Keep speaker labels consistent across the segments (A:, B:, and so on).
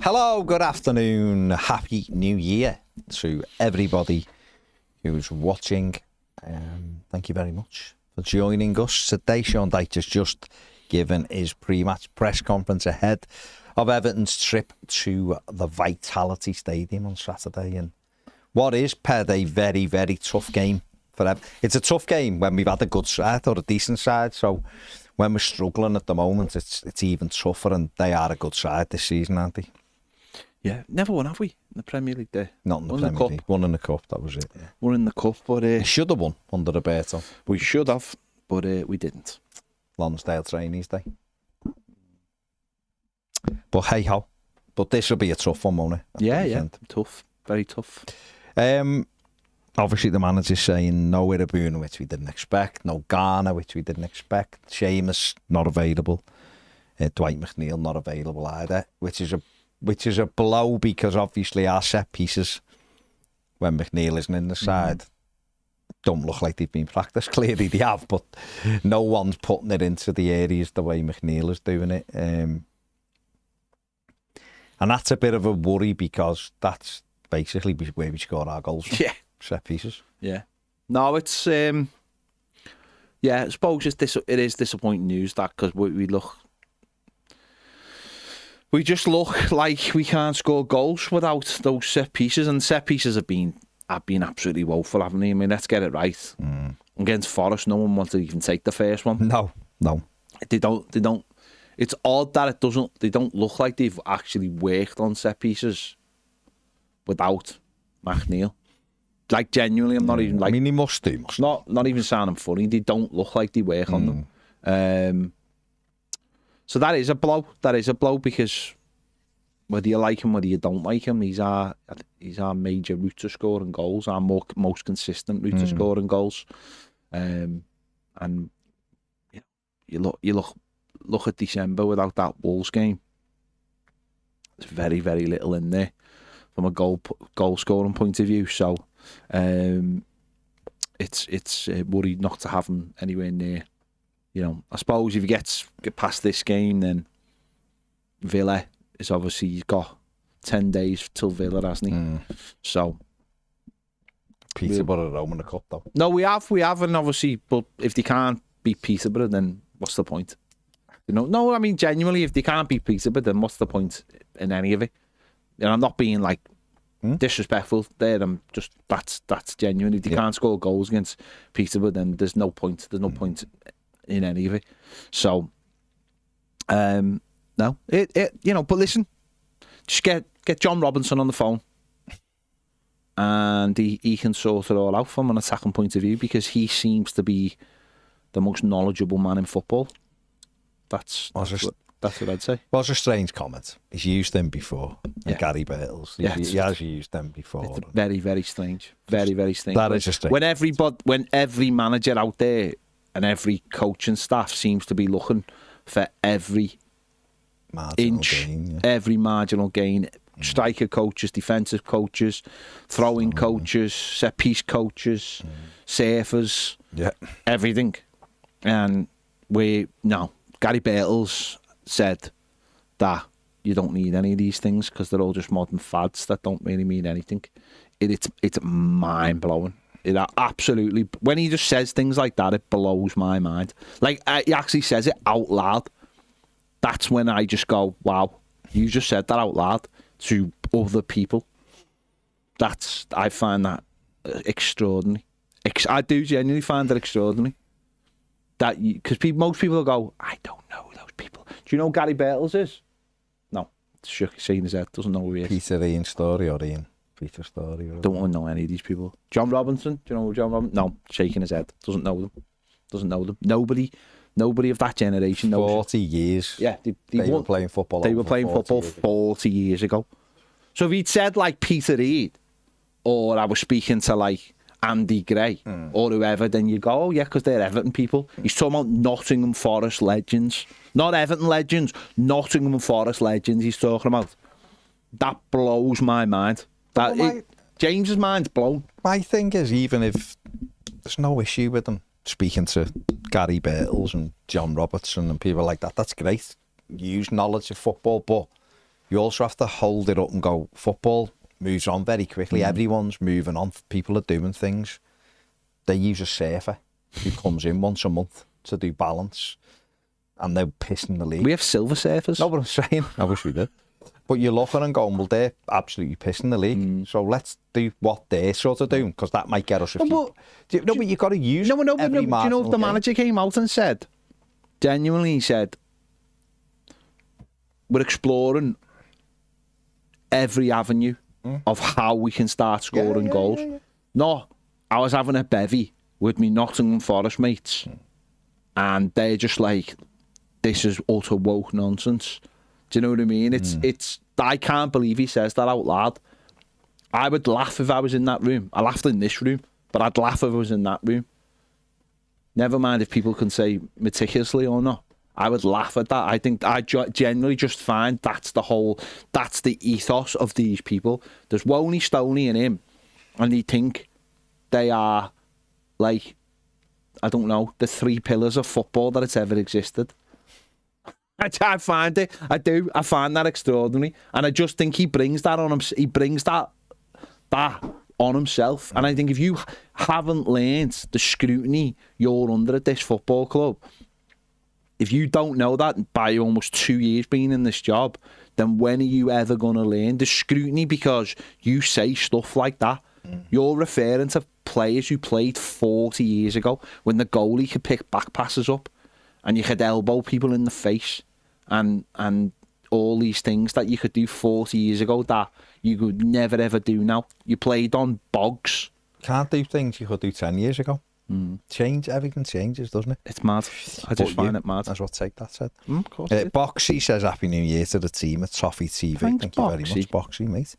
A: Hello, good afternoon, happy new year to everybody who's watching. Thank you very much for joining us today. Sean Dyche has just given his pre-match press conference ahead of Everton's trip to the Vitality Stadium on Saturday, and what is, Ped, a very, very tough game for them. It's a tough game when we've had a good side or a decent side, so when we're struggling at the moment, it's even tougher, and they are a good side this season, aren't they?
B: Yeah, never won, have we, in the Premier League there?
A: Not in the Premier League. Won in the Cup, that was it. Yeah.
B: Won in the Cup, but...
A: we should have won under Roberto.
B: We should have, but we didn't.
A: Lonsdale Trainees Day. But hey-ho. But this will be a tough one, won't it?
B: Yeah, tough. Very tough.
A: Obviously, the manager's saying no Irabuna, which we didn't expect. No Ghana, which we didn't expect. Seamus, not available. Dwight McNeil, not available either, which is a blow, because obviously our set pieces, when McNeil isn't in the side, don't look like they've been practiced. Clearly they have, but no one's putting it into the areas the way McNeil is doing it. And that's a bit of a worry, because that's basically where we score our goals from.
B: Yeah.
A: Set pieces.
B: Yeah. No, it's... I suppose it is disappointing news, that, because we just look like we can't score goals without those set pieces, and set pieces have been absolutely woeful, haven't they? I mean, let's get it right. Against Forest, no one wanted to even take the first one.
A: No.
B: They don't. It's odd that they don't look like they've actually worked on set pieces without McNeil. Like, genuinely, I'm not even like...
A: I mean, he must do.
B: Not even sounding funny. They don't look like they work on them. So that is a blow. That is a blow, because whether you like him, whether you don't like him, he's our major route to scoring goals, our most consistent route to scoring goals. And you look at December without that Wolves game. There's very, very little in there from a goal scoring point of view. So it's worried not to have him anywhere near. You know, I suppose if you get past this game, then Villa is obviously, he's got 10 days till Villa, hasn't he? So
A: Peterborough at home in the Cup, though.
B: No, we have, and obviously, but if they can't beat Peterborough, then what's the point? You know, no, I mean, genuinely, if they can't beat Peterborough, then what's the point in any of it? And I'm not being like disrespectful there. I'm just that's genuine. If they can't score goals against Peterborough, then there's no point. There's no point in any of it. So, no, but listen, just get John Robinson on the phone, and he can sort it all out from an attacking point of view, because he seems to be the most knowledgeable man in football. That's what I'd say.
A: Well, it's a strange comment. He's used them before. And Gary Birtles. He has used them before.
B: It's very, very strange. Very, very strange.
A: That is just strange.
B: When every manager out there and every coaching staff seems to be looking for every
A: marginal gain,
B: every marginal gain. Striker coaches, defensive coaches, throwing coaches, set piece coaches, surfers, everything. And Gary Birtles said that you don't need any of these things, because they're all just modern fads that don't really mean anything. It's mind blowing. It absolutely, when he just says things like that, it blows my mind. Like, he actually says it out loud. That's when I just go, wow, you just said that out loud to other people. I find that extraordinary. I do genuinely find that extraordinary. Because most people go, I don't know those people. Do you know who Gary Birtles is? No. Shaking his head, doesn't know who he is.
A: Peter Ian Story or Ian Peter Story.
B: Don't want to know any of these people. John Robinson, do you know John Robinson? No, shaking his head. Doesn't know them. Nobody of that generation knows.
A: 40 years.
B: Yeah,
A: they were playing football.
B: They were playing football 40 years ago. So if he'd said like Peter Reid, or I was speaking to like Andy Gray or whoever, then you go, oh yeah, because they're Everton people. He's talking about Nottingham Forest legends. Not Everton legends, Nottingham Forest legends he's talking about. That blows my mind. James's mind's blown.
A: My thing is, even if there's no issue with them speaking to Gary Birtles and John Robertson and people like that, that's great. Use knowledge of football, but you also have to hold it up and go, football moves on very quickly. Everyone's moving on. People are doing things. They use a surfer who comes in once a month to do balance, and they're pissing the league.
B: We have silver surfers.
A: No, what I'm saying, I wish we did. But you look at them and go, well, they're absolutely pissing the league. So let's do what they're sort of doing, because that might get us a few. But you've got to use every
B: do you know if the manager came out and said, genuinely, he said, we're exploring every avenue of how we can start scoring goals. No, I was having a bevy with me Nottingham Forest mates, and they're just like, this is utter woke nonsense. Do you know what I mean? It's. I can't believe he says that out loud. I would laugh if I was in that room. I laughed in this room, but I'd laugh if I was in that room. Never mind if people can say meticulously or not. I would laugh at that. I think I generally just find that's the ethos of these people. There's Woney, Stoney and him, and they think they are, like, I don't know, the three pillars of football that it's ever existed. I find it. I do. I find that extraordinary, and I just think he brings that on him. He brings that on himself, and I think if you haven't learned the scrutiny you're under at this football club, if you don't know that by almost 2 years being in this job, then when are you ever going to learn the scrutiny? Because you say stuff like that. You're referring to players who played 40 years ago when the goalie could pick back passes up, and you could elbow people in the face, and all these things that you could do 40 years ago that you could never ever do now. You played on bogs.
A: Can't do things you could do 10 years ago. Everything changes, doesn't it?
B: It's mad. I just find it mad.
A: That's what Take That said.
B: Of course.
A: Boxy says Happy New Year to the team at Toffee TV.
B: Thanks,
A: Thank you very much, Boxy, mate.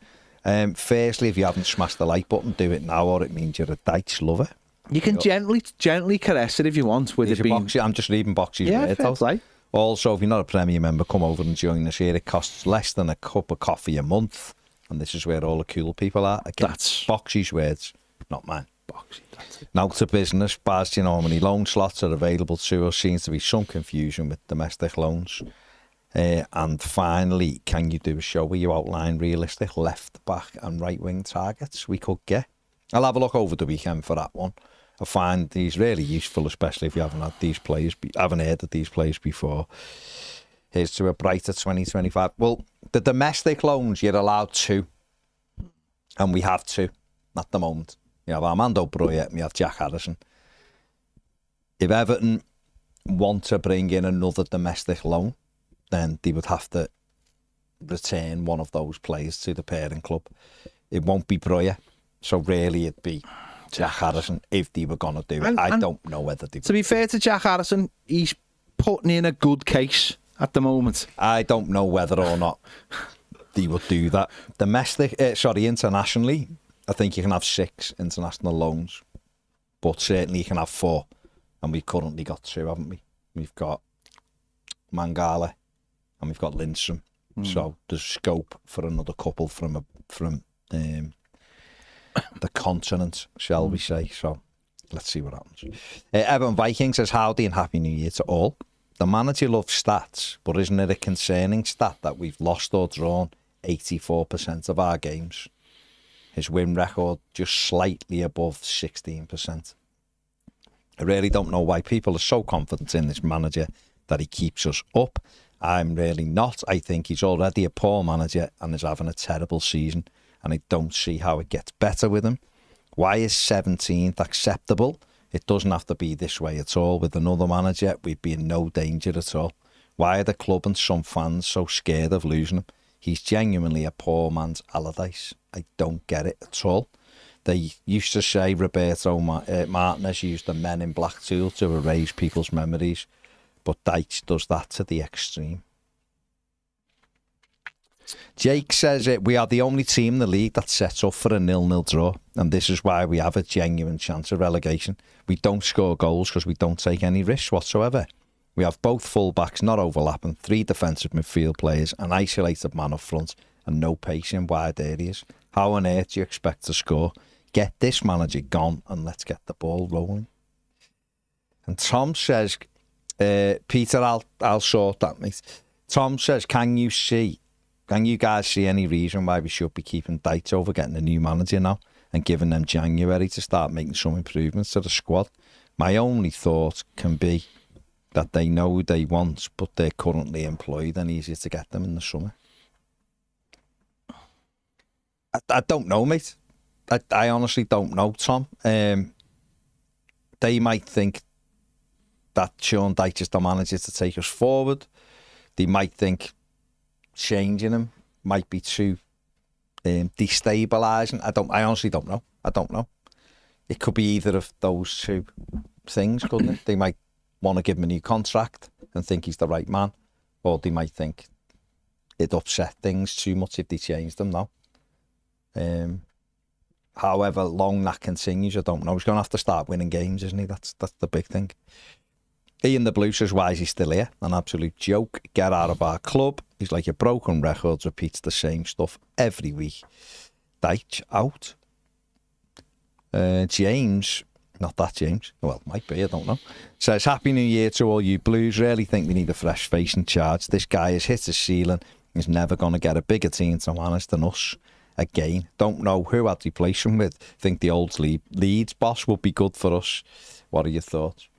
A: Firstly, if you haven't smashed the like button, do it now, or it means you're a Dyche lover.
B: You can gently caress it if you want with it being...
A: Boxy. I'm just reading Boxy's words out.
B: Play.
A: Also, if you're not a Premier member, come over and join us here. It costs less than a cup of coffee a month, and this is where all the cool people are. Again, that's Boxy's words, not mine.
B: Boxy, that's it.
A: Now to business. Baz, do you know how many loan slots are available to us? Seems to be some confusion with domestic loans. And finally, can you do a show where you outline realistic left back and right wing targets we could get? I'll have a look over the weekend for that one. I find these really useful, especially if you haven't heard of these players before. Here's to a brighter 2025. Well, the domestic loans, you're allowed 2, and we have 2 at the moment. We have Armando Broja and we have Jack Harrison. If Everton want to bring in another domestic loan, then they would have to return one of those players to the parent club. It won't be Broja, so really it'd be Jack Harrison if they were going to do it. I don't know whether they would.
B: To be fair to Jack Harrison, he's putting in a good case at the moment.
A: I don't know whether or not they would do that. Internationally, I think you can have 6 international loans, but certainly you can have 4, and we've currently got 2, haven't we? We've got Mangala and we've got Lindstrom, so there's scope for another couple from the continent, shall we say. So let's see what happens. Everton Viking says, howdy and Happy New Year to all. The manager loves stats, but isn't it a concerning stat that we've lost or drawn 84% of our games? His win record just slightly above 16%. I really don't know why people are so confident in this manager that he keeps us up. I'm really not. I think he's already a poor manager and is having a terrible season, and I don't see how it gets better with him. Why is 17th acceptable? It doesn't have to be this way at all. With another manager, we'd be in no danger at all. Why are the club and some fans so scared of losing him? He's genuinely a poor man's Allardyce. I don't get it at all. They used to say Roberto Martinez used the Men in Black tool to erase people's memories, but Dyche does that to the extreme. Jake says we are the only team in the league that sets up for a 0-0 draw, and this is why we have a genuine chance of relegation. We don't score goals because we don't take any risks whatsoever. We have both full-backs not overlapping, 3 defensive midfield players, an isolated man up front, and no pace in wide areas. How on earth do you expect to score? Get this manager gone and let's get the ball rolling. And Tom says, Peter, I'll sort that, mate. Tom says, can you see Can you guys see any reason why we should be keeping Dyche over getting a new manager now and giving them January to start making some improvements to the squad? My only thought can be that they know who they want, but they're currently employed and easier to get them in the summer. I don't know, mate. I honestly don't know, Tom. They might think that Sean Dyche is the manager to take us forward. They might think changing him might be too destabilising. I honestly don't know. I don't know. It could be either of those two things, couldn't it? They might want to give him a new contract and think he's the right man, or they might think it'd upset things too much if they changed them now. However long that continues, I don't know. He's going to have to start winning games, isn't he? That's the big thing. Ian the Blue says, why is he still here? An absolute joke. Get out of our club. He's like a broken record, repeats the same stuff every week. Dyche out. James, not that James, well, might be, I don't know, says, Happy New Year to all you Blues. Really think we need a fresh face in charge. This guy has hit his ceiling. He's never going to get a bigger team to manage than us again. Don't know who I'd replace him with. Think the old Leeds boss would be good for us. What are your thoughts?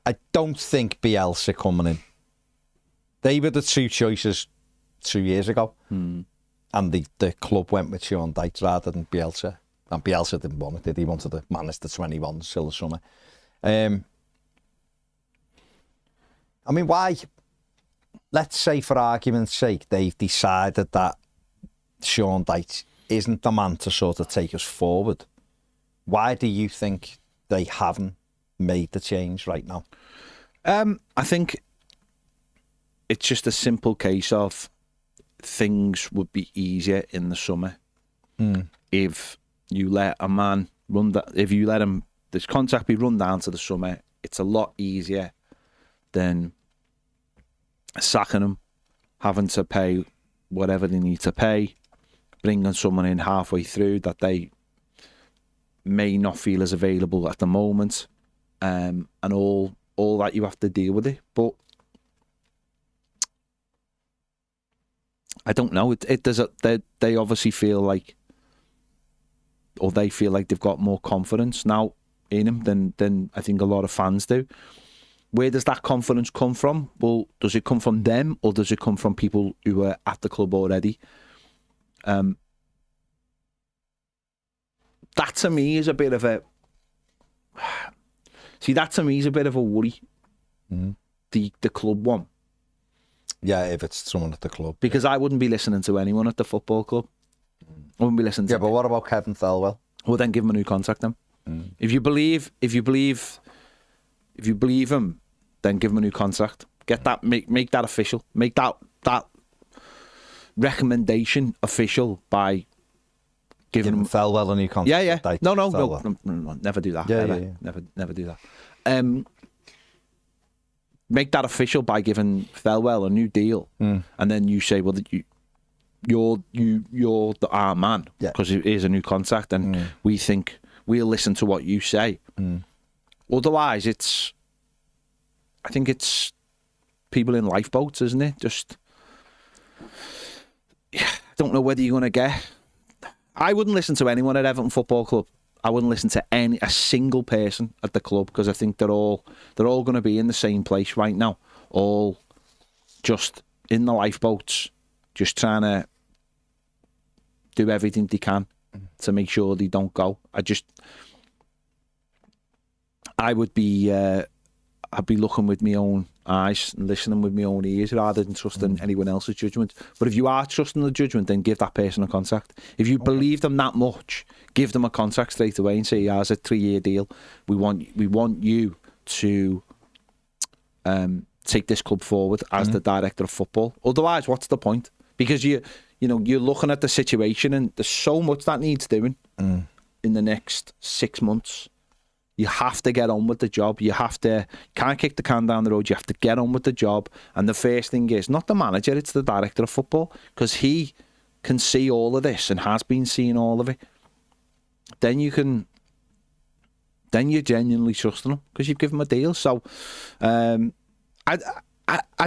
A: I don't think Bielsa coming in. They were the two choices 2 years ago. And the club went with Sean Dyche rather than Bielsa. And Bielsa didn't want it, did he? Wanted to manage the 21s till the summer. I mean, why? Let's say, for argument's sake, they've decided that Sean Dyche isn't the man to sort of take us forward. Why do you think they haven't made the change right now?
B: I think it's just a simple case of things would be easier in the summer if you let a man run that. If you let him, this contract be run down to the summer, it's a lot easier than sacking him, having to pay whatever they need to pay, bringing someone in halfway through that they may not feel as available at the moment, and all that you have to deal with it. But I don't know. It does. They obviously feel like, or they feel like they've got more confidence now in him than I think a lot of fans do. Where does that confidence come from? Well, does it come from them, or does it come from people who are at the club already? That to me is a bit of a... See, that to me is a bit of a worry. The club one.
A: Yeah, if it's someone at the club.
B: Because I wouldn't be listening to anyone at the football club. I wouldn't be listening to...
A: Yeah, but what about Kevin Thelwell?
B: Well, then give him a new contract then. If you believe him, then give him a new contract. Get that, make that official. Make that recommendation official by giving him
A: Thelwell a new contract.
B: Yeah. No, never do that.
A: Yeah.
B: Never do that. Make that official by giving Thelwell a new deal, and then you say, well, you're our man, because here's a new contract, and we think we'll listen to what you say. Otherwise, I think it's people in lifeboats, isn't it? Just, I don't know whether you're going to get... I wouldn't listen to anyone at Everton Football Club. I wouldn't listen to a single person at the club, because I think they're all going to be in the same place right now, all just in the lifeboats, just trying to do everything they can to make sure they don't go. I'd be looking with my own eyes and listening with my own ears rather than trusting anyone else's judgment. But if you are trusting the judgment, then give that person a contract. If you believe them that much, give them a contract straight away and say, "Here's a 3-year deal. We want you to take this club forward as the director of football." Otherwise, what's the point? Because you're looking at the situation, and there's so much that needs doing in the next 6 months. You have to get on with the job. You can't kick the can down the road. You have to get on with the job. And the first thing is not the manager, it's the director of football, because he can see all of this and has been seeing all of it. Then you're genuinely trusting him because you've given him a deal. So, I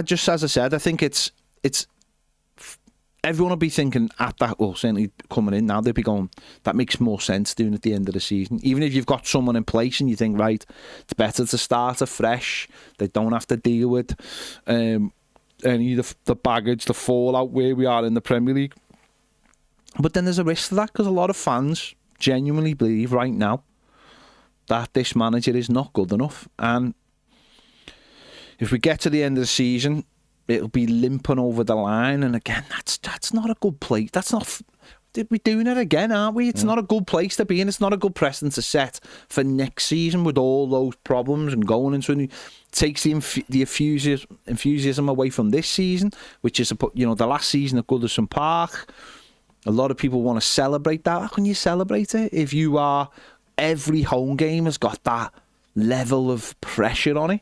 B: just, as I said, I think it's everyone will be thinking at that, well, certainly coming in now, they'll be going, that makes more sense doing at the end of the season. Even if you've got someone in place and you think, right, it's better to start afresh. They don't have to deal with any of the baggage, the fallout where we are in the Premier League. But then there's a risk to that because a lot of fans genuinely believe right now that this manager is not good enough. And if we get to the end of the season, it'll be limping over the line, and again, that's not a good place. That's not. We're doing it again, aren't we? It's not a good place to be in. It's not a good precedent to set for next season with all those problems and going into a new. Takes the enthusiasm away from this season, which is the last season at Goodison Park. A lot of people want to celebrate that. How can you celebrate it if you are every home game has got that level of pressure on it?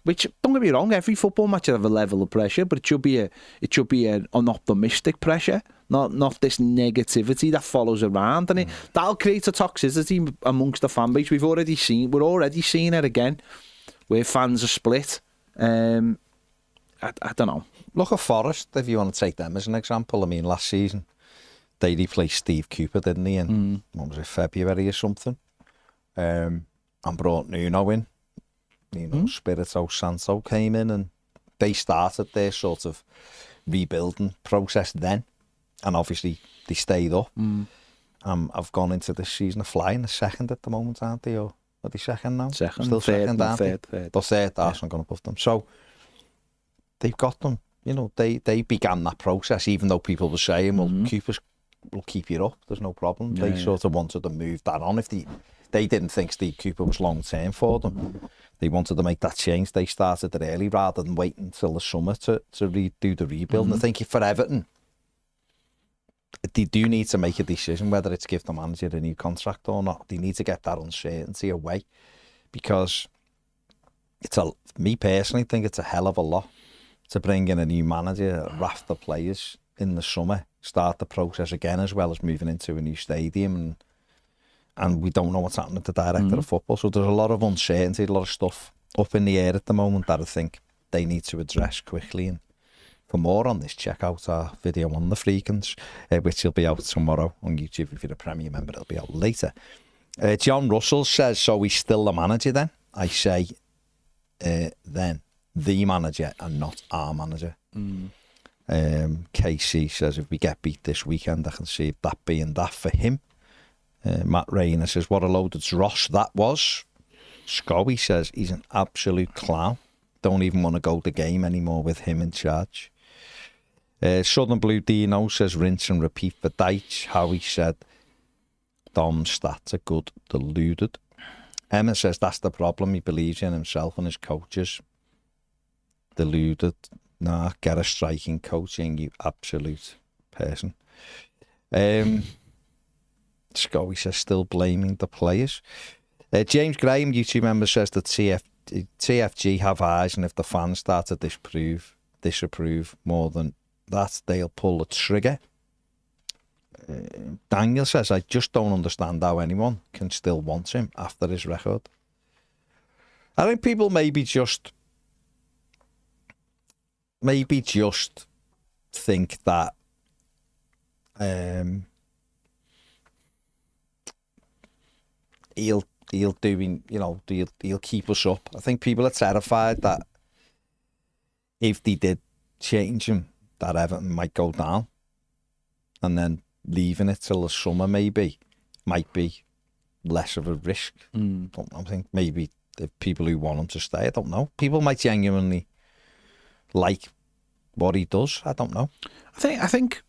B: Which, don't get me wrong, every football match will have a level of pressure, but it should be an optimistic pressure, not this negativity that follows around, and that'll create a toxicity amongst the fan base. We're already seeing it again, where fans are split. I don't know.
A: Look at Forest, if you want to take them as an example. I mean, last season they replaced Steve Cooper, didn't he? In what was it, February or something? And brought Nuno in. Spirito Santo came in, and they started their sort of rebuilding process then, and obviously they stayed up. I've gone into this season of flying the second at the moment, aren't they? Or are they second now?
B: Second,
A: still
B: third,
A: second, aren't
B: third.
A: They're third. That's I'm going to put them. So they've got them. They began that process, even though people were saying, "Well, Cooper's will keep you up. There's no problem." They sort of wanted to move that on. If they didn't think Steve Cooper was long term for them. They wanted to make that change. They started it early rather than waiting until the summer to do the rebuild. And I think for Everton, they do need to make a decision whether it's give the manager a new contract or not. They need to get that uncertainty away, because me personally think it's a hell of a lot to bring in a new manager, a raft of players in the summer, start the process again, as well as moving into a new stadium, and we don't know what's happening to the director of football. So there's a lot of uncertainty, a lot of stuff up in the air at the moment that I think they need to address quickly. And for more on this, check out our video on the Freakins, which will be out tomorrow on YouTube. If you're a Premier member, it'll be out later. John Russell says, so he's still the manager then? I say, then, the manager and not our manager. KC says, if we get beat this weekend, I can see that being that for him. Matt Rayner says, what a load of dross that was. Scowie says, he's an absolute clown. Don't even want to go the game anymore with him in charge. Southern Blue Dino says, rinse and repeat for Deitch. Howie said, Dom's stats are good, deluded. Emma says, that's the problem. He believes in himself and his coaches. Deluded. Nah, get a striking coaching, you absolute person. Scowie says, still blaming the players. James Graham, YouTube member, says that TFG have eyes, and if the fans start to disapprove more than that, they'll pull the trigger. Daniel says, I just don't understand how anyone can still want him after his record. I think people maybe just think that he'll keep us up. I think people are terrified that if they did change him, that Everton might go down, and then leaving it till the summer maybe might be less of a risk. I think maybe the people who want him to stay, I don't know. People might genuinely like what he does. I don't know.
B: I think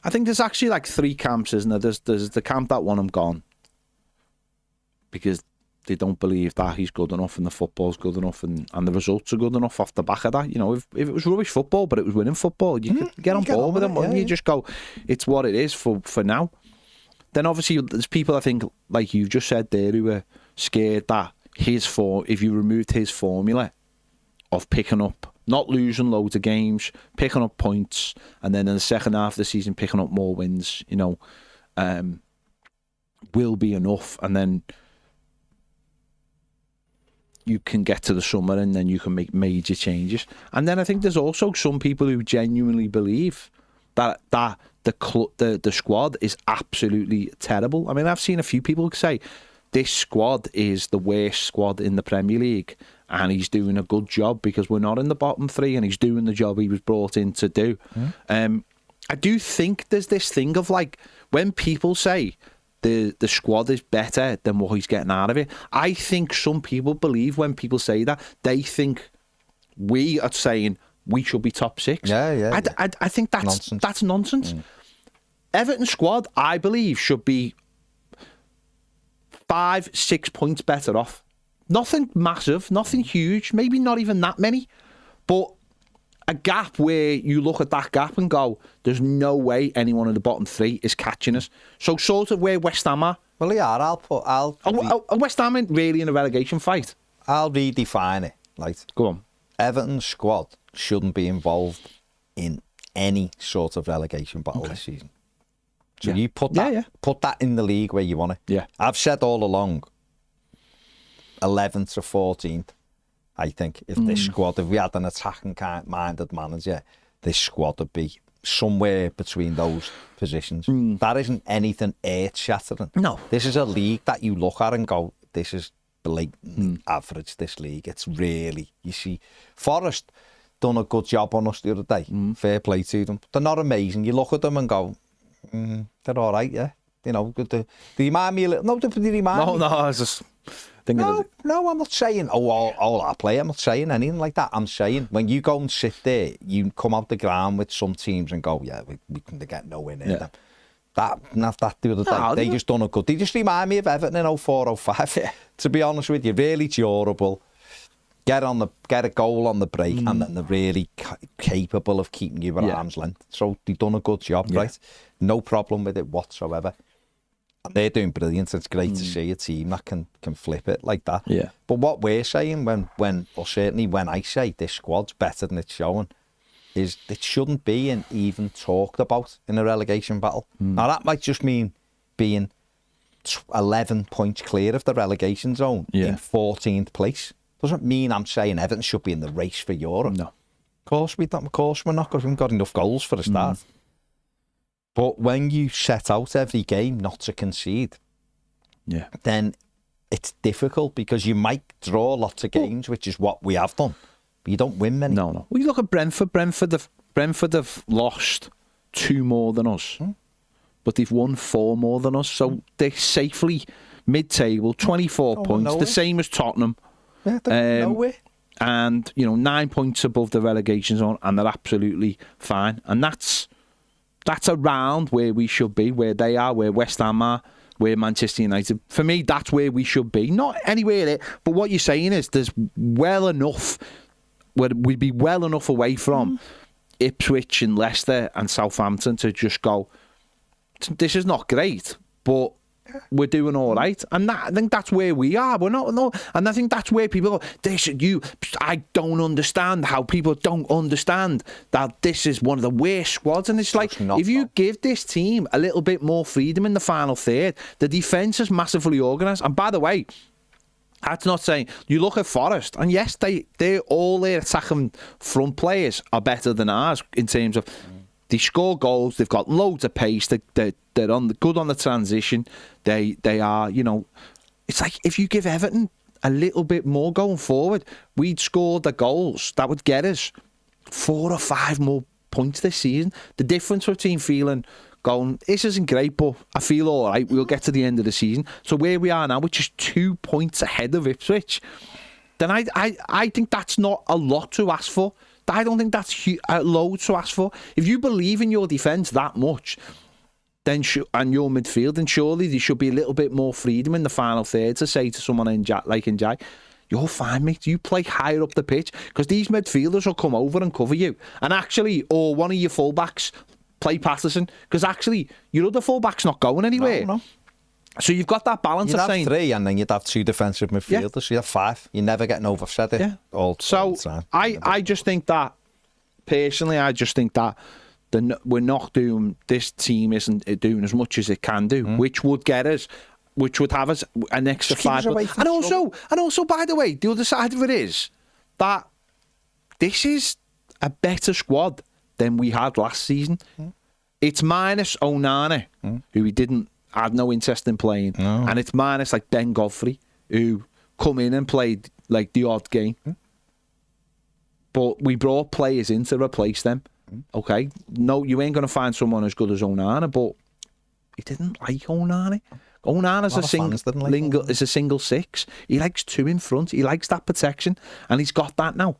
B: there's actually like three camps, isn't there? There's the camp that want him gone because they don't believe that he's good enough and the football's good enough and the results are good enough off the back of that. You know, if it was rubbish football but it was winning football, you could get on board with him. Yeah, you just go, it's what it is for now. Then obviously there's people, I think, like you just said there, who are scared that if you removed his formula of picking up, not losing loads of games, picking up points, and then in the second half of the season picking up more wins, will be enough. And then you can get to the summer and then you can make major changes. And then I think there's also some people who genuinely believe that the squad is absolutely terrible. I mean, I've seen a few people say this squad is the worst squad in the Premier League, and he's doing a good job because we're not in the bottom three, and he's doing the job he was brought in to do. I do think there's this thing of like, when people say the squad is better than what he's getting out of it, I think some people believe when people say that, they think we are saying we should be top six.
A: Yeah.
B: I think that's nonsense. Everton squad, I believe, should be 5-6 points better off. Nothing massive, nothing huge, maybe not even that many, but a gap where you look at that gap and go, there's no way anyone in the bottom three is catching us. So sort of where West Ham are.
A: Well, yeah,
B: Are West Ham ain't really in a relegation fight?
A: I'll redefine it. Right.
B: Go on.
A: Everton's squad shouldn't be involved in any sort of relegation battle this season. So you put that in the league where you want it.
B: Yeah.
A: I've said all along, 11th to 14th, I think, if this squad, if we had an attacking-minded manager, this squad would be somewhere between those positions. That isn't anything earth-shattering.
B: No.
A: This is a league that you look at and go, this is blatantly average, this league. It's really, you see, Forest done a good job on us the other day. Fair play to them. They're not amazing. You look at them and go, they're all right, yeah. You know, they remind me a little. No, they remind me.
B: No, I was just thinking
A: No, I'm not saying, all our play. I'm not saying anything like that. I'm saying, when you go and sit there, you come out the ground with some teams and go, yeah, we can get nowhere near them. That the other day. They just done a good. They just remind me of Everton in 04, 05. To be honest with you, really durable. Get a goal on the break, and then they're really capable of keeping you at arm's length. So they've done a good job, right? No problem with it whatsoever. And they're doing brilliant. It's great to see a team that can flip it like that.
B: Yeah.
A: But what we're saying or certainly when I say this squad's better than it's showing, is it shouldn't be even talked about in a relegation battle. Now that might just mean being 11 points clear of the relegation zone in 14th place. Doesn't mean I'm saying Everton should be in the race for Europe. No. Of course we're not, because we haven't got enough goals for a start. But when you set out every game not to concede, then it's difficult, because you might draw lots of games, which is what we have done, but you don't win many.
B: No. Well, you look at Brentford. Brentford have lost 2 more than us, but they've won 4 more than us. So they're safely mid-table, 24 points, the same as Tottenham.
A: Yeah, they're nowhere.
B: And, 9 points above the relegation zone, and they're absolutely fine. And that's around where we should be, where they are, where West Ham are, where Manchester United. For me, that's where we should be. Not anywhere there. But what you're saying is there's well enough, we'd be well enough away from Ipswich and Leicester and Southampton to just go, this is not great, but we're doing all right. And I think that's where we are. We're not, no. And I think that's where people go, I don't understand how people don't understand that this is one of the worst squads. And it's like, if you give this team a little bit more freedom in the final third, the defence is massively organised. And by the way, that's not saying, you look at Forest, and yes, they're all their attacking front players are better than ours in terms of they score goals, they've got loads of pace, they're good on the transition, they are, it's like if you give Everton a little bit more going forward, we'd score the goals that would get us 4 or 5 more points this season. The difference between going, this isn't great, but I feel all right, we'll get to the end of the season. So where we are now, which is 2 points ahead of Ipswich, then I think that's not a lot to ask for. I don't think that's a load to ask for. If you believe in your defence that much, then and your midfield, then surely there should be a little bit more freedom in the final third to say to someone like Njai, you're fine, mate. You play higher up the pitch, because these midfielders will come over and cover you. And actually, or one of your fullbacks play Patterson, because actually your other fullback's not going anywhere. No. So you've got that balance of saying...
A: You'd have 3, and then you'd have 2 defensive midfielders. So you'd have 5. You're never getting overset all the time.
B: I just think that, personally, we're not doing... This team isn't doing as much as it can do, which would get us which would have us an extra
A: Just keep us
B: 5.
A: away from
B: And also, by the way, the other side of it is that this is a better squad than we had last season. It's minus Onana, who we had no interest in playing, and it's minus like Ben Godfrey, who come in and played like the odd game. But we brought players in to replace them. Okay, no, you ain't going to find someone as good as Onana, but he didn't like Onana. Onana's is a single 6. He likes 2 in front. He likes that protection, and he's got that now.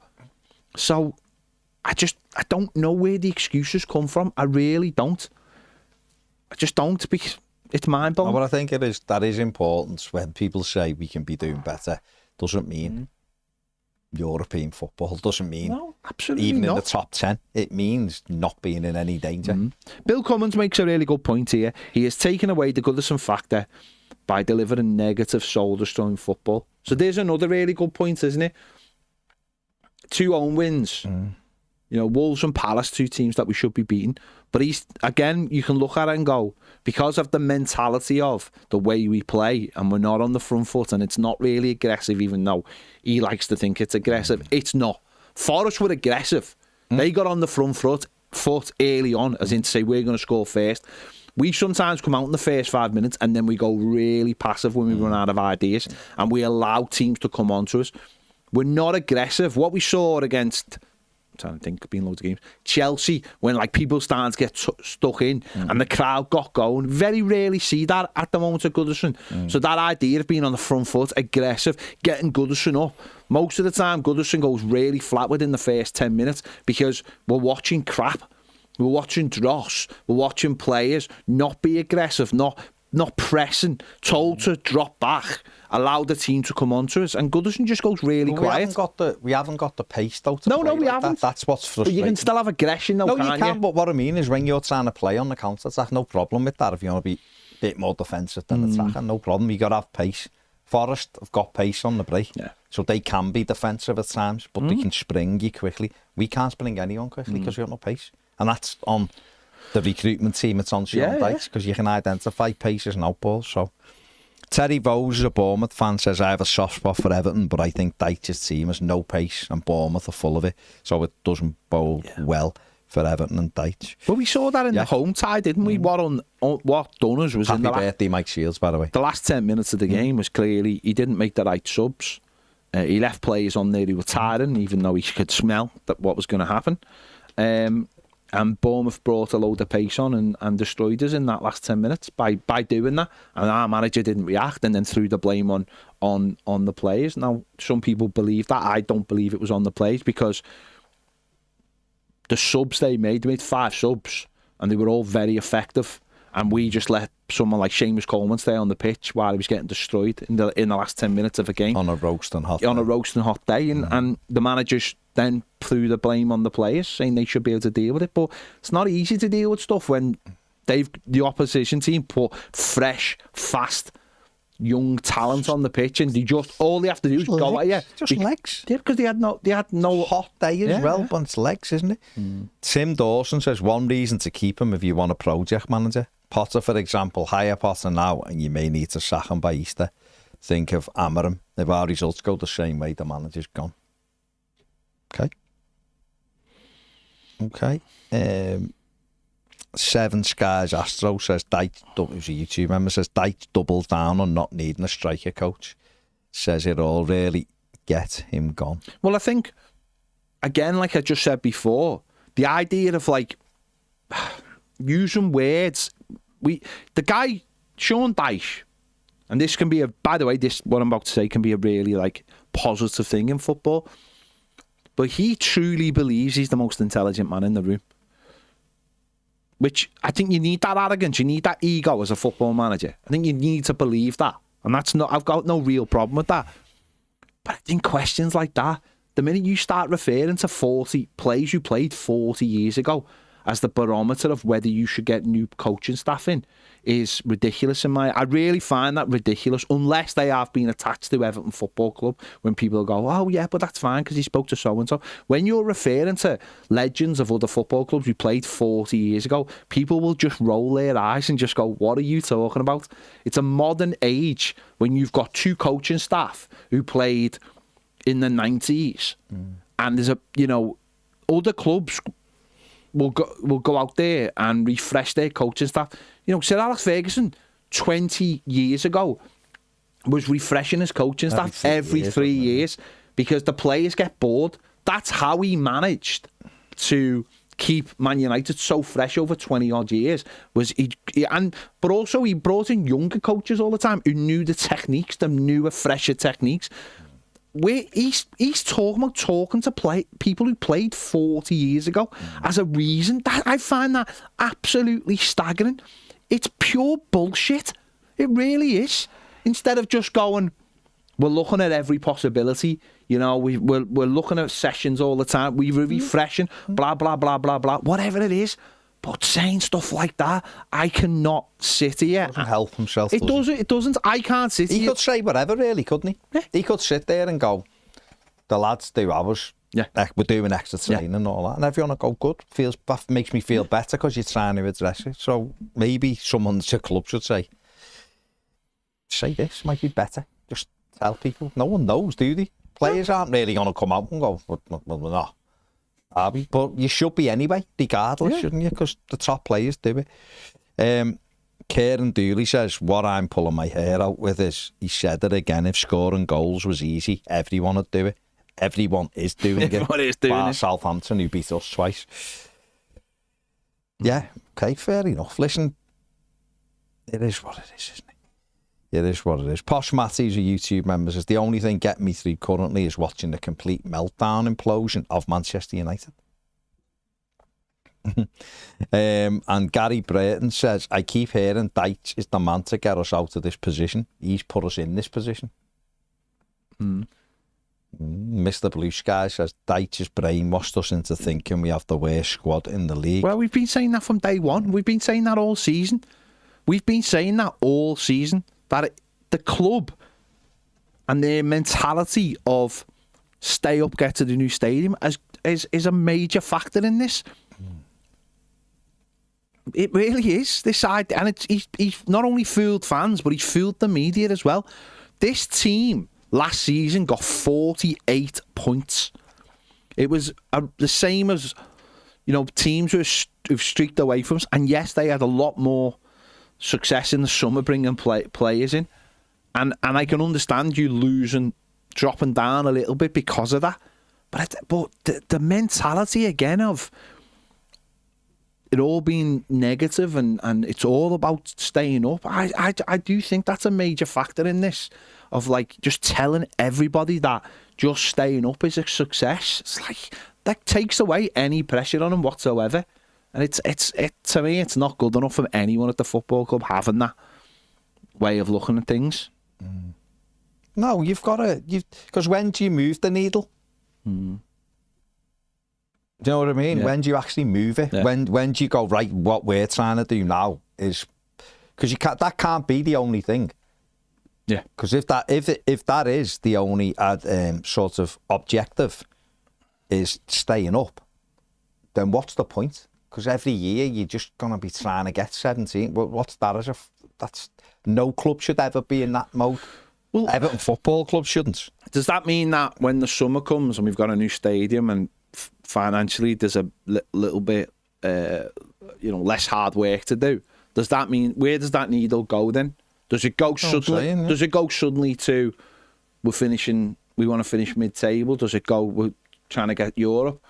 B: So I don't know where the excuses come from. I really don't. I just don't, because it's mind-blowing.
A: But I think that is important. When people say we can be doing better, doesn't mean European football, doesn't mean
B: absolutely
A: even
B: not.
A: in the top 10. It means not being in any danger.
B: Bill Cummins makes a really good point here. He has taken away the Goodison factor by delivering negative soul-destroying football. So there's another really good point, isn't it? 2 home wins. You know, Wolves and Palace, 2 teams that we should be beating. But again, you can look at it and go, because of the mentality of the way we play, and we're not on the front foot, and it's not really aggressive, even though he likes to think it's aggressive. It's not. Forest were aggressive. They got on the front foot early on, as in to say, we're going to score first. We sometimes come out in the first 5 minutes, and then we go really passive when we run out of ideas, and we allow teams to come onto us. We're not aggressive. What we saw against, I'm trying to think, been loads of games, Chelsea, when like people started to get stuck in and the crowd got going, very rarely see that at the moment at Goodison. So that idea of being on the front foot, aggressive, getting Goodison up, most of the time Goodison goes really flat within the first 10 minutes because we're watching crap. We're watching dross. We're watching players not be aggressive, not pressing, told to drop back, allow the team to come onto us, and Goodison just goes really quiet.
A: We haven't got the pace though.
B: We haven't.
A: That's what's frustrating.
B: But you can still have aggression though, can't you?
A: No, you can. But what I mean is, when you're trying to play on the counter attack, no problem with that. If you want to be a bit more defensive than attacking, no problem. You got to have pace. Forest have got pace on the break, so they can be defensive at times, but they can spring you quickly. We can't spring anyone quickly because we have no pace, and that's on the recruitment team. It's on Sean Dykes, because you can identify paces and outballs. So Terry Bowes, a Bournemouth fan, says, I have a soft spot for Everton, but I think Dykes' team has no pace and Bournemouth are full of it, so it doesn't bode well for Everton and Dykes.
B: Well, we saw that in the home tie, didn't we? What done us was
A: Happy birthday, Mike Shields, by the way.
B: The last 10 minutes of the game was clearly he didn't make the right subs. He left players on there who were tiring, even though he could smell what was going to happen. And Bournemouth brought a load of pace on and destroyed us in that last 10 minutes by doing that. And our manager didn't react and then threw the blame on the players. Now, some people believe that. I don't believe it was on the players, because the subs they made 5 subs and they were all very effective. And we just let someone like Seamus Coleman stay on the pitch while he was getting destroyed in the last 10 minutes of a game.
A: On a roasting hot day.
B: And the managers then threw the blame on the players, saying they should be able to deal with it. But it's not easy to deal with stuff when the opposition team put fresh, fast, young talent on the pitch, and all they have to do is go at you.
A: Just legs.
B: Yeah, because they had no
A: hot day as well, but it's legs, isn't it? Tim Dawson says, one reason to keep him if you want a project manager. Potter, for example, hire Potter now and you may need to sack him by Easter. Think of Amarim. If our results go the same way, the manager's gone. Okay. 7 Skies Astro says, who's a YouTube member, says Dyche doubles down on not needing a striker coach. Says it all really get him gone.
B: Well, I think, again, like I just said before, the idea of like using words, the guy Sean Dyche, and this can be by the way, what I'm about to say can be a really like positive thing in football, but he truly believes he's the most intelligent man in the room. Which I think you need that arrogance, you need that ego as a football manager. I think you need to believe that, and I've got no real problem with that. But I think questions like that, the minute you start referring to 40 players you played 40 years ago, as the barometer of whether you should get new coaching staff in is ridiculous I really find that ridiculous, unless they have been attached to Everton Football Club, when people go, oh yeah, but that's fine because he spoke to so-and-so. When you're referring to legends of other football clubs who played 40 years ago, people will just roll their eyes and just go, what are you talking about? It's a modern age when you've got two coaching staff who played in the 90s and there's other clubs will go out there and refresh their coaching staff. Sir Alex Ferguson 20 years ago was refreshing his coaching staff every 3 years because the players get bored. That's how he managed to keep Man United so fresh over 20 odd years. But also he brought in younger coaches all the time who knew the techniques, the newer, fresher techniques. Where he's talking to people who played 40 years ago as a reason. I find that absolutely staggering. It's pure bullshit. It really is. Instead of just going, we're looking at every possibility. We're looking at sessions all the time. We're refreshing, blah, blah, blah, blah, blah, whatever it is. But saying stuff like that, I cannot sit here.
A: Doesn't help himself.
B: It doesn't. I can't sit here.
A: He could say whatever, really, couldn't he? Yeah. He could sit there and go, the lads do ours. Yeah. We're doing extra training and all that. And everyone will go, good. Makes me feel better because you're trying to address it. So maybe someone at the club should say this might be better. Just tell people. No one knows, do they? Players aren't really going to come out and go, well, we're not. Are we? But you should be anyway, regardless, shouldn't you? Because the top players do it. Kieran Dooley says, what I'm pulling my hair out with is, he said it again, if scoring goals was easy, everyone would do it. Everyone is doing it.
B: Everyone is doing it.
A: Southampton, who beat us twice. Yeah, okay, fair enough. Listen, it is what it is, isn't it? It is what it is. Posh Matthews, a YouTube member, says, the only thing getting me through currently is watching the complete meltdown implosion of Manchester United. And Gary Brayton says, I keep hearing Dyche is the man to get us out of this position. He's put us in this position. Mr. Blue Sky says, Dyche has brainwashed us into thinking we have the worst squad in the league.
B: Well, we've been saying that from day one. We've been saying that all season. That the club and their mentality of stay up, get to the new stadium is a major factor in this. It really is. This side, and he's not only fooled fans, but he's fooled the media as well. This team last season got 48 points. It was the same as teams who've streaked away from us, and yes, they had a lot more success in the summer bringing players in, and I can understand you dropping down a little bit because of that, but the mentality again of it all being negative and it's all about staying up, I do think that's a major factor in this, of like just telling everybody that just staying up is a success. It's like that takes away any pressure on them whatsoever. And it's to me, it's not good enough for anyone at the football club having that way of looking at things.
A: No, you've got to, because when do you move the needle? Do you know what I mean? Yeah. When do you actually move it? Yeah. When do you go, right, what we're trying to do now is, because that can't be the only thing. Yeah. Because if that is the only sort of objective is staying up, then what's the point? Because every year you're just going to be trying to get 17. Well, what's that? That's no club should ever be in that mode. Well, Everton Football Club shouldn't. Does
B: that mean that when the summer comes and we've got a new stadium and financially there's a little bit, less hard work to do? Does that mean, where does that needle go then? Does it go suddenly? Does it go suddenly to we want to finish mid-table? Does it go we're trying to get Europe?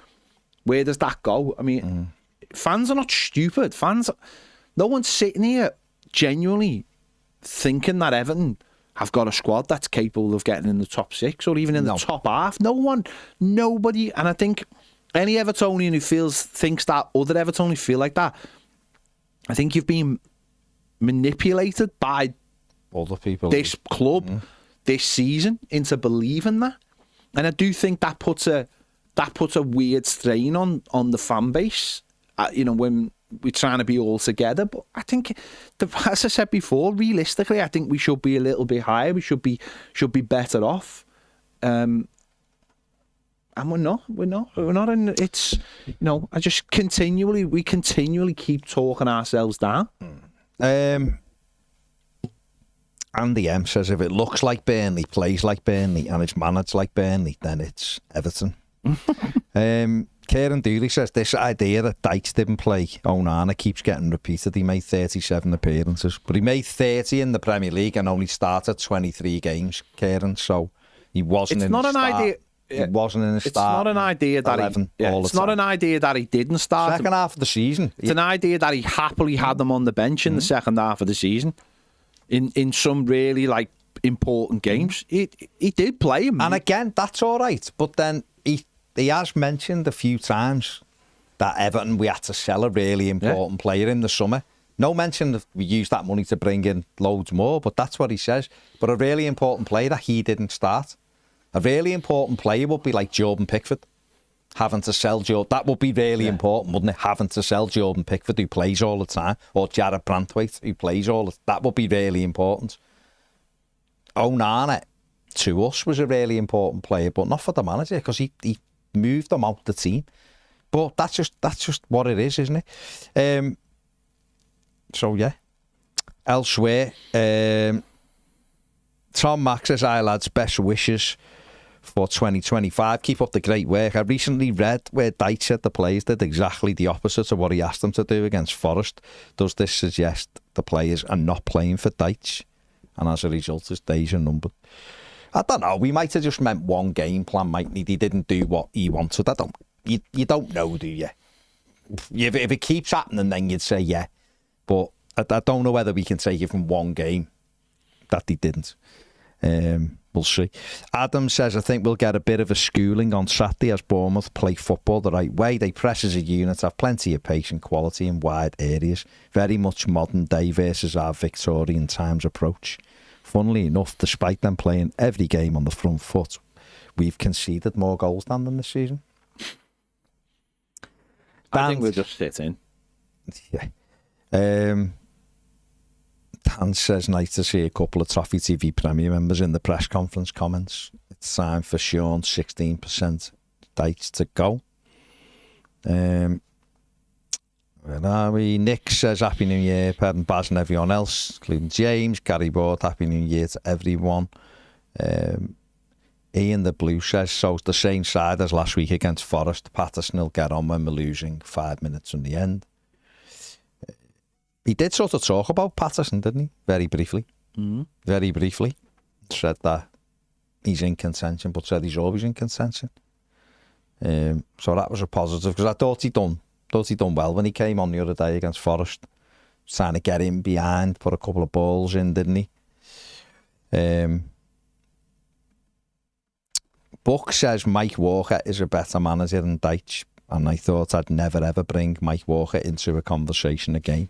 B: Where does that go? I mean. Fans are not stupid. No one's sitting here genuinely thinking that Everton have got a squad that's capable of getting in the top 6 or even in the top half. Nobody. And I think any Evertonian who thinks that other Evertonians feel like that, I think you've been manipulated by
A: other people,
B: this club, this season into believing that. And I do think that puts a weird strain on the fan base. when we're trying to be all together. But I think, as I said before, realistically, I think we should be a little bit higher. We should be better off. And we're not. And it's, I just we continually keep talking ourselves down.
A: Andy M says if it looks like Burnley, plays like Burnley, and it's managed like Burnley, then it's Everton. Kieran Dooley says this idea that Dykes didn't play Onana keeps getting repeated. He made 37 appearances, but he made 30 in the Premier League and only started 23 games, Kieran, so he wasn't in the start. He wasn't in the start.
B: It's not an idea that it's not an idea that he didn't start.
A: Second half of the season.
B: It's an idea that he happily had them on the bench in the second half of the season. In some really important games, he did play him.
A: And again, that's all right. But then he has mentioned a few times that Everton, we had to sell a really important player in the summer. No mention that we used that money to bring in loads more, but that's what he says. But a really important player that he didn't start. A really important player would be like Jordan Pickford. Having to sell Jordan, that would be really important, wouldn't it? Having to sell Jordan Pickford, who plays all the time, or Jared Brantwaite, who plays that would be really important. Onana, to us, was a really important player, but not for the manager, because he moved them out the team. But that's just what it is, isn't it? So yeah. Elsewhere, Tom Max says, "Hi lads, best wishes for 2025. Keep up the great work. I recently read where Dyche said the players did exactly the opposite of what he asked them to do against Forest. Does this suggest the players are not playing for Dyche? And as a result, his days are numbered?" I don't know. We might have just meant one game plan, mightn't he? He didn't do what he wanted. You don't know, do you? If it keeps happening, then you'd say yeah. But I don't know whether we can take it from one game that he didn't. We'll see. Adam says, "I think we'll get a bit of a schooling on Saturday as Bournemouth play football the right way. They press as a unit, have plenty of pace and quality in wide areas. Very much modern day versus our Victorian times approach. Funnily enough, despite them playing every game on the front foot, we've conceded more goals than them this season."
B: I think we'll just sit in.
A: Yeah. Dan says, "Nice to see a couple of Toffee TV Premier members in the press conference comments. It's time for Sean 16% Dykes to go." Where are we? Nick says, "Happy New Year, Ped and Baz and everyone else, including James. Gary Ward, Happy New Year to everyone." Ian the Blue says, "So it's the same side as last week against Forest. Patterson will get on when we're losing 5 minutes from the end." He did sort of talk about Patterson, didn't he? Very briefly. Very briefly. Said that he's in contention, but said he's always in contention. So that was a positive, because I thought he'd done well when he came on the other day against Forest. Trying to get in behind, put a couple of balls in, didn't he? Buck says Mike Walker is a better manager than Dyche, and I thought I'd never ever bring Mike Walker into a conversation again.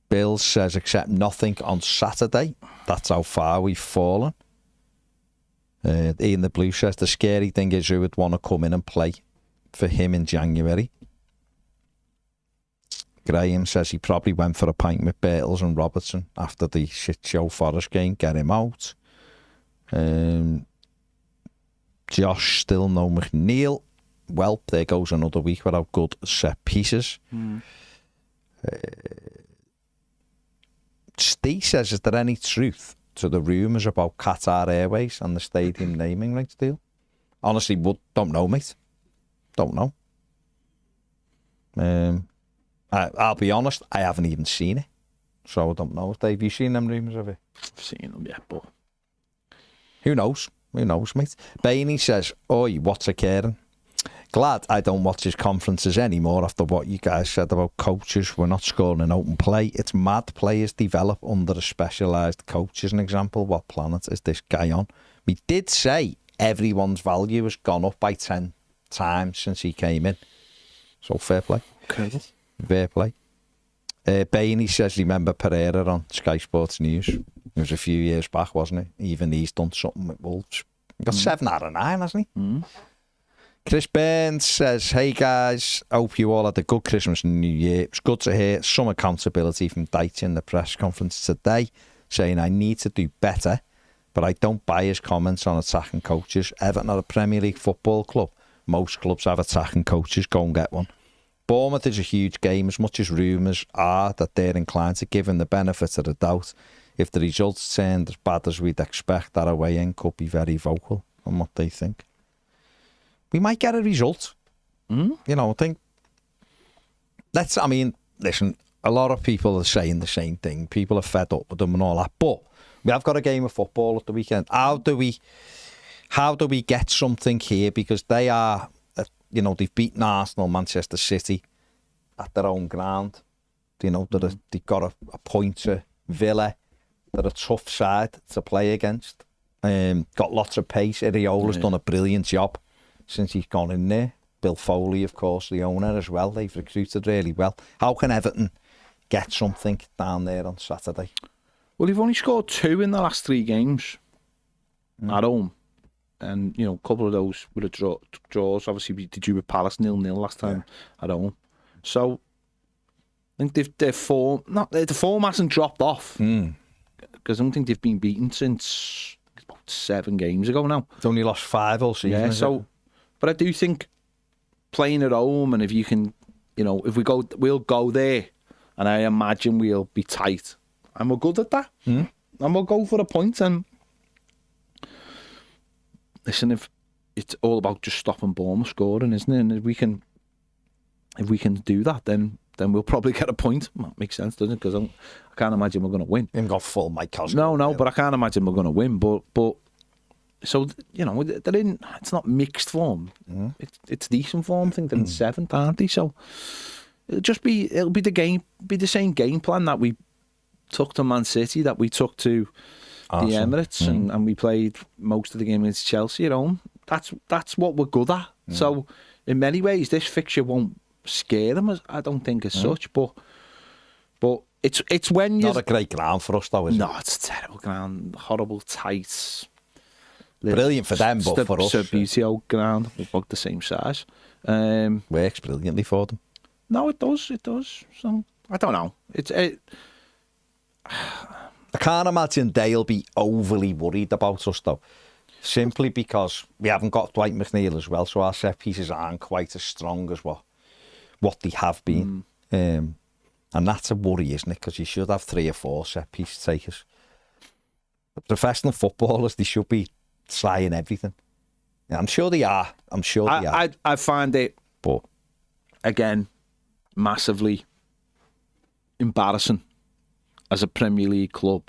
A: Bill says, "Accept nothing on Saturday. That's how far we've fallen." Ian the Blue says, "The scary thing is who would want to come in and play for him in January." Graham says he probably went for a pint with Birtles and Robertson after the shit show Forest game. Get him out. Josh, still no McNeil. Well, there goes another week without good set pieces. Steve says, "Is there any truth to the rumours about Qatar Airways and the stadium naming rights deal?" Honestly, don't know, mate. Don't know. I'll be honest, I haven't even seen it. So I don't know. Dave, have you seen them rumours of it?
B: I've seen them, yeah, but
A: who knows? Who knows, mate? Bainey says, "Oi, what's occurring? Glad I don't watch his conferences anymore after what you guys said about coaches. We're not scoring an open play. It's mad players develop under a specialised coach. As an example, what planet is this guy on?" We did say everyone's value has gone up by 10 times since he came in. So fair play.
B: Okay.
A: Fair play. Bainey says, "Remember Pereira on Sky Sports News? It was a few years back, wasn't it? Even he's done something with Wolves. He got 7 out of 9, hasn't he? Chris Burns says, hey guys, hope you all had a good Christmas and New Year. It's good to hear some accountability from Dyche in the press conference today, saying I need to do better, but I don't buy his comments on attacking coaches. Everton are a Premier League football club. Most clubs have attacking coaches. Go and get one. Bournemouth is a huge game, as much as rumours are that they're inclined to give him the benefit of the doubt. If the results turned as bad as we'd expect, that away end could be very vocal on what they think. We might get a result. You know, I think... listen, a lot of people are saying the same thing. People are fed up with them and all that. But we have got a game of football at the weekend. How do we get something here? Because they are, you know, they've beaten Arsenal, Manchester City at their own ground. You know, they've got a point to Villa. They're a tough side to play against. Got lots of pace. Iriola's done a brilliant job since he's gone in there. Bill Foley, of course, the owner as well. They've recruited really well. How can Everton get something down there on Saturday?
B: Well, they've only scored 2 in the last 3 games at home. And, you know, a couple of those were draws. Obviously, we did you with Palace 0-0 last time at home. So, I think the form hasn't dropped off. Because I don't think they've been beaten since about 7 games ago now.
A: It's only lost 5 all season.
B: Yeah, so... But I do think playing at home, and if you can, you know, if we'll go there, and I imagine we'll be tight, and we're good at that, and we'll go for a point. And listen, if it's all about just stopping Bournemouth scoring, isn't it? And if we can do that, then we'll probably get a point. That makes sense, doesn't it? Because I can't imagine we're going to win.
A: They've got full Mike Cosgrove.
B: No, but I can't imagine we're going to win. But. So, you know, it's not mixed form. It's decent form. I think they're in 7th, aren't they? So it'll be the same game plan that we took to Man City, that we took to Arsenal. The Emirates, and we played most of the game against Chelsea at home. That's what we're good at. So in many ways, this fixture won't scare them, I don't think, as such. But it's when you...
A: Not a great ground for us, though, is it?
B: No, it's a terrible ground. Horrible, tight...
A: Brilliant for them, but for us...
B: It's a beauty ground. We're about the same size.
A: Works brilliantly for them.
B: No, it does. So, I don't know.
A: I can't imagine they'll be overly worried about us, though. Simply because we haven't got Dwight McNeil as well, so our set pieces aren't quite as strong as what they have been. And that's a worry, isn't it? Because you should have 3 or 4 set piece takers. The professional footballers, they should be trying everything. Yeah, I'm sure they are. I
B: find it,
A: but
B: again, massively embarrassing as a Premier League club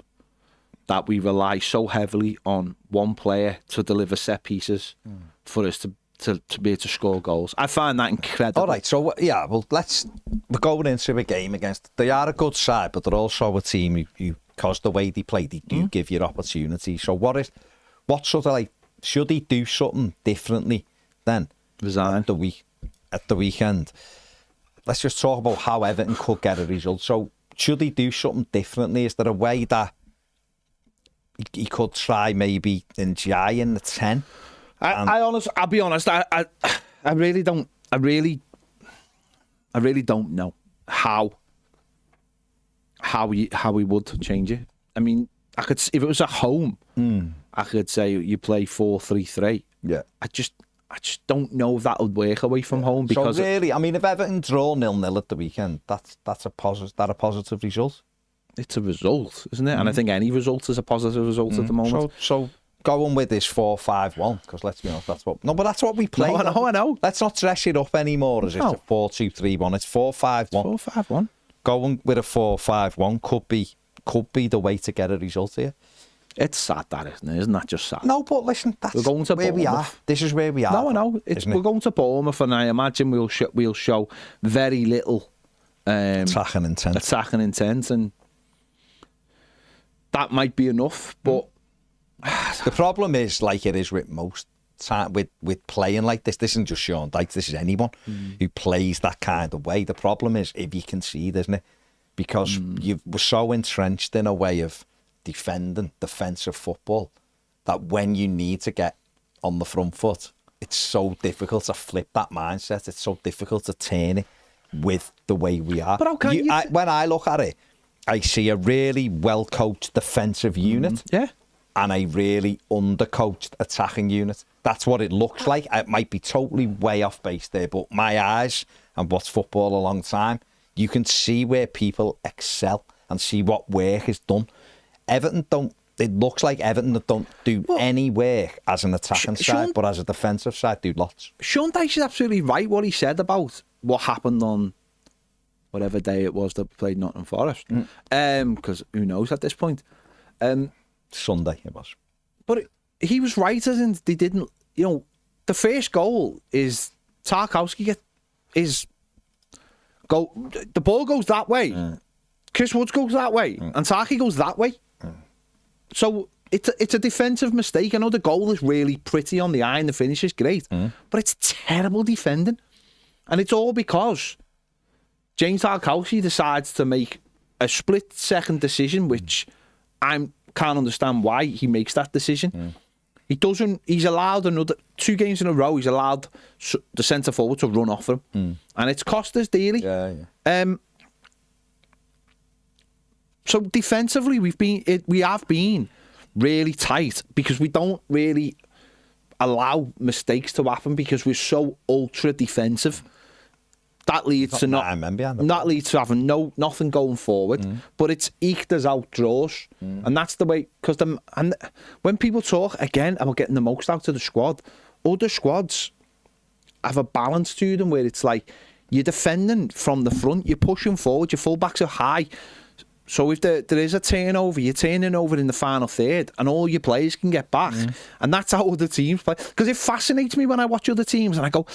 B: that we rely so heavily on one player to deliver set pieces for us to be able to score goals. I find that incredible.
A: All right, so yeah, well, we're going into a game against... They are a good side, but they're also a team who because the way they play, they do give you opportunity. So what sort of, like, should he do something differently then?
B: Resign.
A: At the weekend. Let's just talk about how Everton could get a result. So should he do something differently? Is there a way that he could try maybe Ndiaye in the 10?
B: I'll be honest. I really don't. I really don't know how we would change it. I mean, I could, if it was at home, I could say you play 4-3-3.
A: Yeah.
B: I just don't know if that would work away from home, because
A: so really, I mean, if Everton draw 0-0 at the weekend, that's a positive result.
B: It's a result, isn't it? And I think any result is a positive result at the moment.
A: So going with this 4-5-1, because let's be honest, that's what we play.
B: No, I know.
A: Let's not dress it up anymore as it's a 4-2-3-1. It's 4-5-1.
B: 4-5-1.
A: Going with a 4-5-1 could be the way to get a result here.
B: It's sad, that, isn't it? Isn't that just sad?
A: No, but listen, that's
B: we're going to
A: where we are. This is where we are.
B: No, I know. We're going to Bournemouth, and I imagine we'll show very little
A: attacking intent,
B: and that might be enough. But
A: the problem is, like it is with most time, with playing like this isn't just Sean Dyche. This is anyone who plays that kind of way. The problem is if you concede, isn't it? Because you were so entrenched in a way of defensive football, that when you need to get on the front foot, it's so difficult to flip that mindset. It's so difficult to turn it with the way we are.
B: But how can you?
A: When I look at it, I see a really well-coached defensive unit.
B: Yeah.
A: And a really under-coached attacking unit. That's what it looks like. It might be totally way off base there, but my eyes, and what's football a long time, you can see where people excel and see what work is done. Everton don't. It looks like Everton don't do any work as an attacking side, but as a defensive side, do lots.
B: Sean Dyche is absolutely right what he said about what happened on whatever day it was that we played Nottingham Forest. Because who knows at this point.
A: Sunday it was.
B: But he was right, as in they didn't, the first goal is Tarkowski the ball goes that way. Chris Woods goes that way. And Tarky goes that way. So it's a defensive mistake. I know the goal is really pretty on the eye and the finish is great, but it's terrible defending. And it's all because James Tarkowski decides to make a split-second decision, which I can't understand why he makes that decision. He doesn't. He's allowed another 2 games in a row. He's allowed the centre forward to run off him, and it's cost us dearly. So defensively, we have been really tight because we don't really allow mistakes to happen because we're so ultra defensive. That leads to that leads to having nothing going forward, but it's eked us out draws, and that's the way. Because when people talk again about getting the most out of the squad, other squads have a balance to them where it's like you're defending from the front, you're pushing forward, your fullbacks are high. So if there is a turnover, you're turning over in the final third, and all your players can get back, and that's how other teams play. Because it fascinates me when I watch other teams, and I go,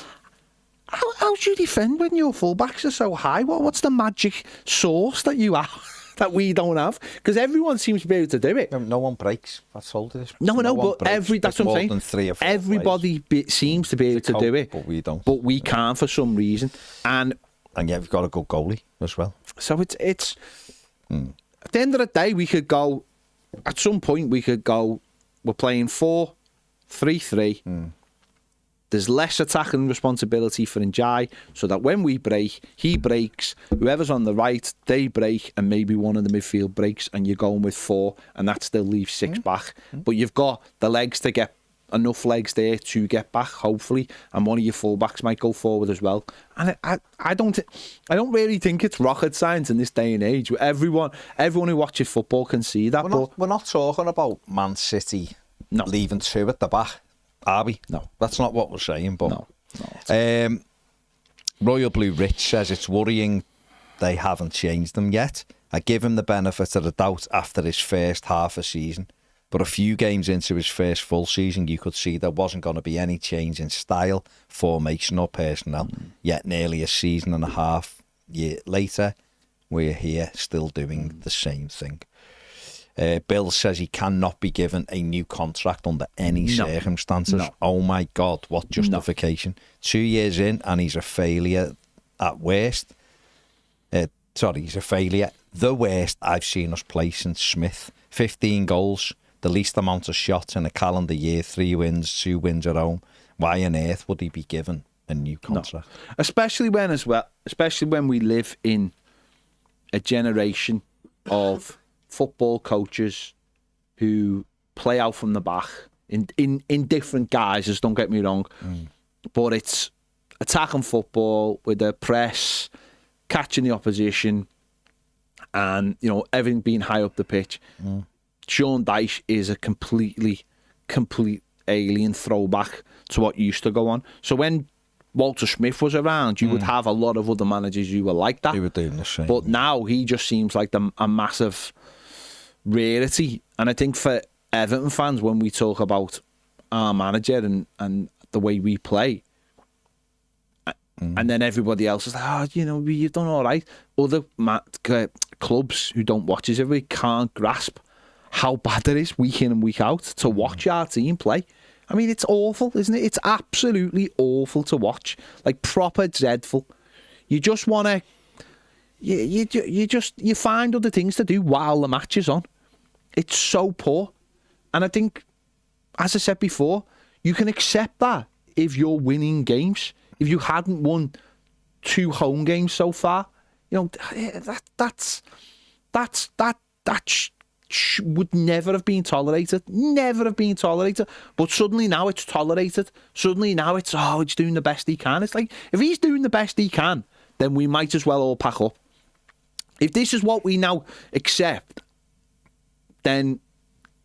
B: How do you defend when your fullbacks are so high? What's the magic sauce that you have that we don't have? Because everyone seems to be able to do it.
A: No one breaks. That's all it is.
B: No, but that's what I'm saying. Everybody seems to be able to do it,
A: but we don't.
B: But we can't for some reason. And
A: yeah, we've got a good goalie as well.
B: So it's at the end of the day, we could go. At some point, we could go. We're playing 4-3-3. There's less attacking responsibility for Njai, so that when we break, he breaks. Whoever's on the right, they break, and maybe one of the midfield breaks, and you're going with 4, and that still leaves 6 back. But you've got the legs to get enough legs there to get back, hopefully, and one of your fullbacks might go forward as well. And I don't really think it's rocket science in this day and age. Everyone who watches football can see that.
A: We're not talking about Man City leaving 2 at the back. Are we?
B: No.
A: That's not what we're saying. But
B: No.
A: Royal Blue Rich says it's worrying they haven't changed them yet. I give him the benefit of the doubt after his first half a season, but a few games into his first full season, you could see there wasn't going to be any change in style, formation or personnel. Yet nearly a season and a half later, we're here still doing the same thing. Bill says he cannot be given a new contract under any circumstances. No. Oh my God, what justification. 2 years in and he's a failure at worst. He's a failure. The worst I've seen us play since Smith. 15 goals, the least amount of shots in a calendar year, 3 wins, 2 wins at home. Why on earth would he be given a new contract?
B: No. Especially when we live in a generation of football coaches who play out from the back in different guises, don't get me wrong, but it's attacking football with the press, catching the opposition, and everything being high up the pitch. Sean Dyche is a complete alien throwback to what used to go on. So when Walter Smith was around, you would have a lot of other managers who were like that.
A: They were doing the same.
B: But now he just seems like a massive rarity. And I think for Everton fans, when we talk about our manager and the way we play, and then everybody else is like, you've done all right. Other clubs who don't watch us every can't grasp how bad it is week in and week out to watch our team play. I mean, it's awful, isn't it? It's absolutely awful to watch. Like, proper dreadful. You just want to... You find other things to do while the match is on. It's so poor. And I think, as I said before, you can accept that if you're winning games. If you hadn't won 2 home games so far, you know, that would never have been tolerated. Never have been tolerated. But suddenly now it's tolerated. Suddenly now it's, oh, he's doing the best he can. It's like, if he's doing the best he can, then we might as well all pack up. If this is what we now accept, then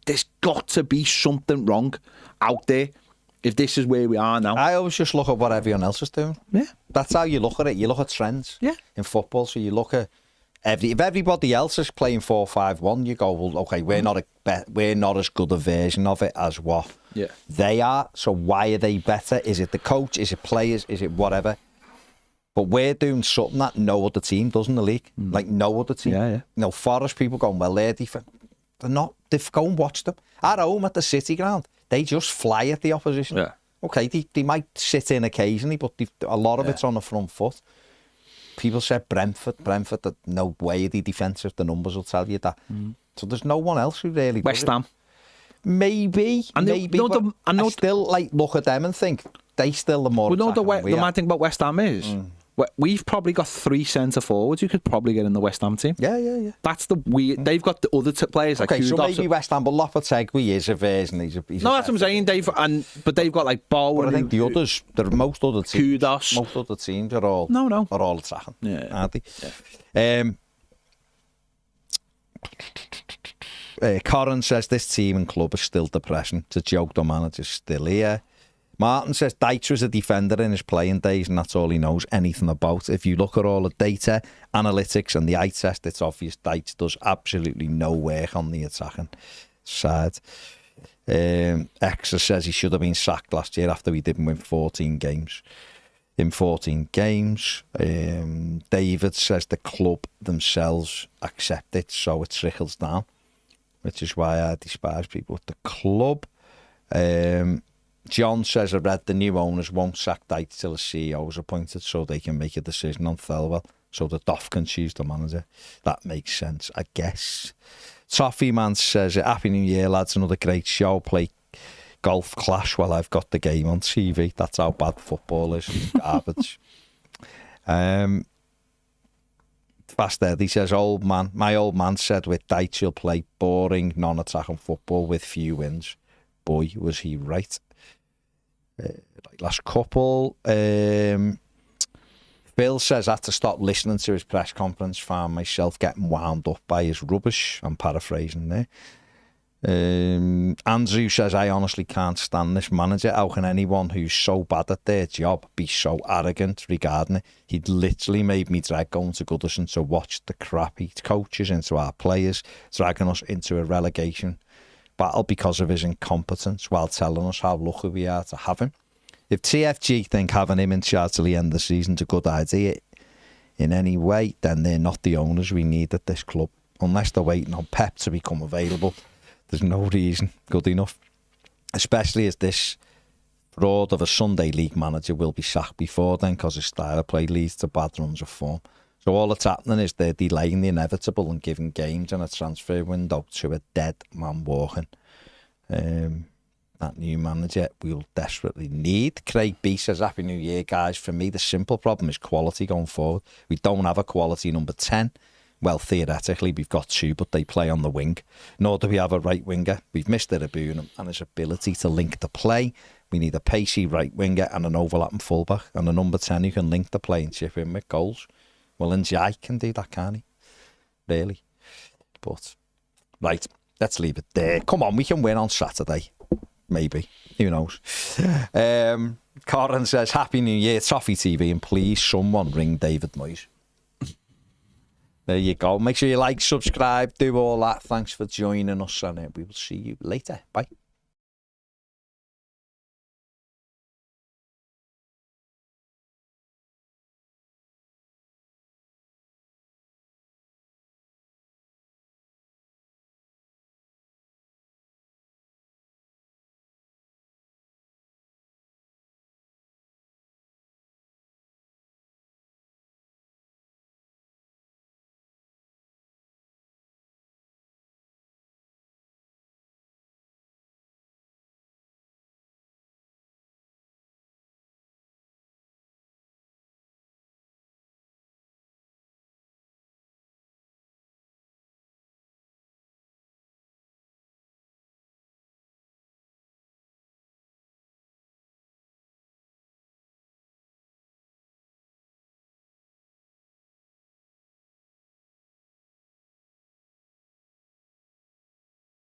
B: there's got to be something wrong out there. If this is where we are now.
A: I always just look at what everyone else is doing.
B: Yeah.
A: That's how you look at it. You look at trends in football. So you look at if everybody else is playing 4-5-1, you go, well, okay, we're not as good a version of it as what they are. So why are they better? Is it the coach? Is it players? Is it whatever? But we're doing something that no other team does in the league. Like no other team.
B: Yeah.
A: You know, Forest people going, well, they're not. They've go and watch them at home at the City ground. They just fly at the opposition.
B: Yeah.
A: Okay, they might sit in occasionally, but a lot of it's on the front foot. People said Brentford, that no way are they defensive. The numbers will tell you that. So there's no one else who really
B: West Ham.
A: Maybe. I still look at them and think they still the more.
B: Well, no, the mad thing about West Ham is we've probably got 3 centre forwards who could probably get in the West Ham team.
A: Yeah.
B: That's the weird. They've got the other players like
A: okay,
B: Kudos.
A: So maybe West Ham, but Lopetegui is a version. He's
B: no, that's what I'm saying. But they've got like Bowen.
A: But I think the others, most other teams,
B: Kudos.
A: Most other teams are all are all attacking.
B: Yeah,
A: aren't they? Yeah. Corrin says this team and club is still depressing. It's a joke. The manager's still here. Martin says Dyche was a defender in his playing days and that's all he knows anything about. If you look at all the data, analytics and the eye test, it's obvious Dyche does absolutely no work on the attacking side. Exer says he should have been sacked last year after we didn't win 14 games. In 14 games. David says the club themselves accept it, so it trickles down, which is why I despise people at the club. John says I read the new owners won't sack Dyche till a CEO is appointed so they can make a decision on Thelwell so the Toff can choose the manager. That makes sense, I guess. Toffee man says Happy New Year lads, another great show. Play golf clash while I've got the game on TV. That's how bad football is. Garbage. Fast Eddie says my old man said with Dyche he'll play boring non-attacking football with few wins. Boy was he right. Last couple. Phil says I had to stop listening to his press conference. Found myself getting wound up by his rubbish. I'm paraphrasing there. Andrew says I honestly can't stand this manager. How can anyone who's so bad at their job be so arrogant regarding it? He'd literally made me dread going to Goodison to watch the crap he coaches into our players, dragging us into a relegation battle because of his incompetence while telling us how lucky we are to have him. If TFG think having him in charge till the end of the season is a good idea in any way, then they're not the owners we need at this club. Unless they're waiting on Pep to become available, there's no reason good enough. Especially as this fraud of a Sunday league manager will be sacked before then because his style of play leads to bad runs of form. So all that's happening is they're delaying the inevitable and giving games and a transfer window to a dead man walking. That new manager we'll desperately need. Craig B says, Happy New Year, guys. For me, the simple problem is quality going forward. We don't have a quality number 10. Well, theoretically, we've got 2, but they play on the wing. Nor do we have a right winger. We've missed Bournemouth and his ability to link the play. We need a pacey right winger and an overlapping fullback and a number 10 who can link the play and chip in with goals. Well, Njai can do that, can't he? Really. But, right, let's leave it there. Come on, we can win on Saturday. Maybe. Who knows? Corin says, Happy New Year, Toffee TV, and please someone ring David Moyes. There you go. Make sure you like, subscribe, do all that. Thanks for joining us, and we will see you later. Bye.